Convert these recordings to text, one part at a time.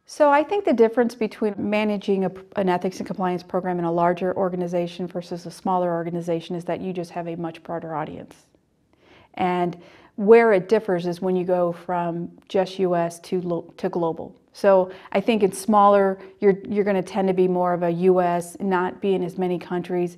So I think the difference between managing an ethics and compliance program in a larger organization versus a smaller organization is that you just have a much broader audience. And where it differs is when you go from just US to global. So I think in smaller, you're going to tend to be more of a US, not be in as many countries.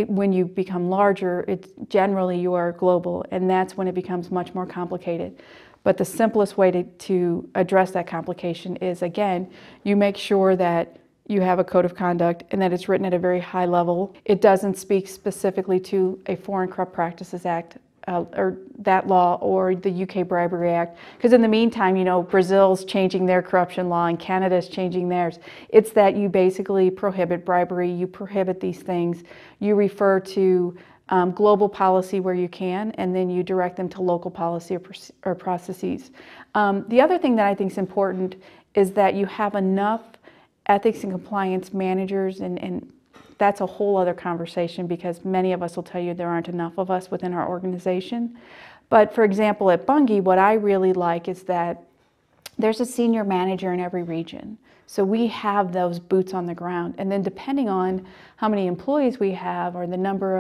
When you become larger, it's generally you are global, and that's when it becomes much more complicated. But the simplest way to address that complication is, again, you make sure that you have a code of conduct and that it's written at a very high level. It doesn't speak specifically to a Foreign Corrupt Practices Act or that law or the UK Bribery Act. Because in the meantime, you know, Brazil's changing their corruption law and Canada's changing theirs. It's that you basically prohibit bribery, you prohibit these things, you refer to global policy where you can, and then you direct them to local policy or processes. The other thing that I think is important is that you have enough ethics and compliance managers, and that's a whole other conversation because many of us will tell you there aren't enough of us within our organization. But for example, at Bunge, what I really like is that there's a senior manager in every region. So we have those boots on the ground. And then depending on how many employees we have or the number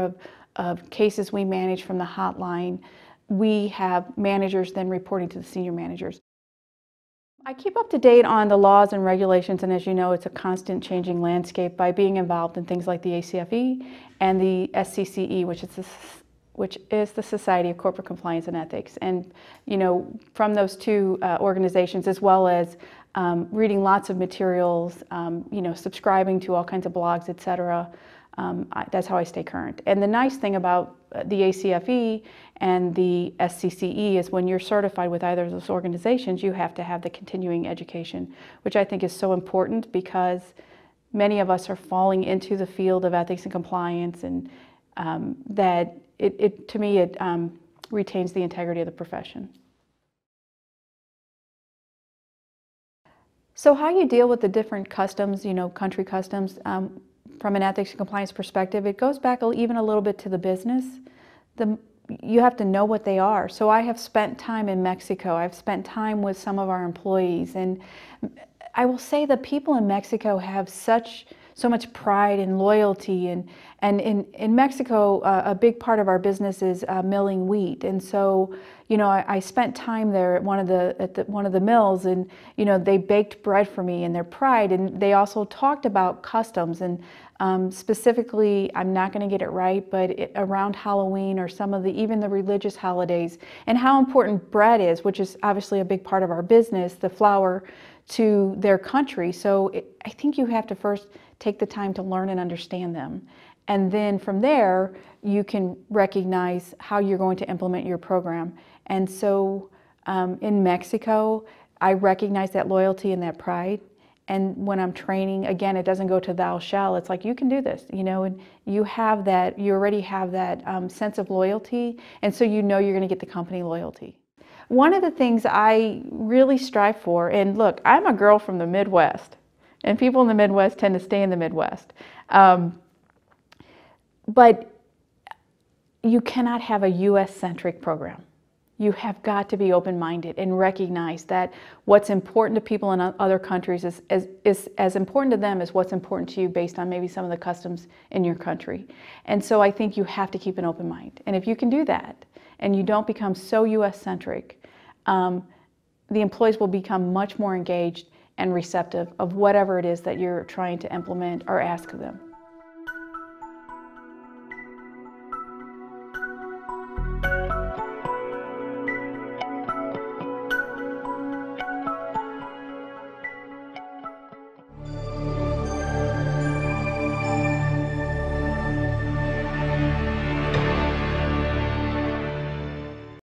of cases we manage from the hotline, we have managers then reporting to the senior managers. I keep up to date on the laws and regulations, and as you know, it's a constant changing landscape by being involved in things like the ACFE and the SCCE, which is the Society of Corporate Compliance and Ethics. And you know, from those two organizations, as well as reading lots of materials, you know, subscribing to all kinds of blogs, etc. That's how I stay current. And the nice thing about the ACFE and the SCCE is when you're certified with either of those organizations, you have to have the continuing education, which I think is so important because many of us are falling into the field of ethics and compliance, and that to me, it retains the integrity of the profession. So how you deal with the different customs, you know, country customs, from an ethics and compliance perspective, it goes back even a little bit to the business. You have to know what they are. So I have spent time in Mexico. I've spent time with some of our employees, and I will say the people in Mexico have so much pride and loyalty, and in Mexico, a big part of our business is milling wheat. And so, you know, I spent time there at one of the mills, and you know, they baked bread for me and their pride, and they also talked about customs, and specifically, I'm not going to get it right, but around Halloween or some of even the religious holidays, and how important bread is, which is obviously a big part of our business, the flour, to their country. So I think you have to first take the time to learn and understand them. And then from there, you can recognize how you're going to implement your program. And so in Mexico, I recognize that loyalty and that pride. And when I'm training, again, it doesn't go to thou shall. It's like, you can do this, you know, and you already have that sense of loyalty. And so you know you're going to get the company loyalty. One of the things I really strive for, and look, I'm a girl from the Midwest, and people in the Midwest tend to stay in the Midwest. But you cannot have a US-centric program. You have got to be open-minded and recognize that what's important to people in other countries is as important to them as what's important to you based on maybe some of the customs in your country. And so I think you have to keep an open mind. And if you can do that, and you don't become so US-centric, the employees will become much more engaged and receptive of whatever it is that you're trying to implement or ask of them.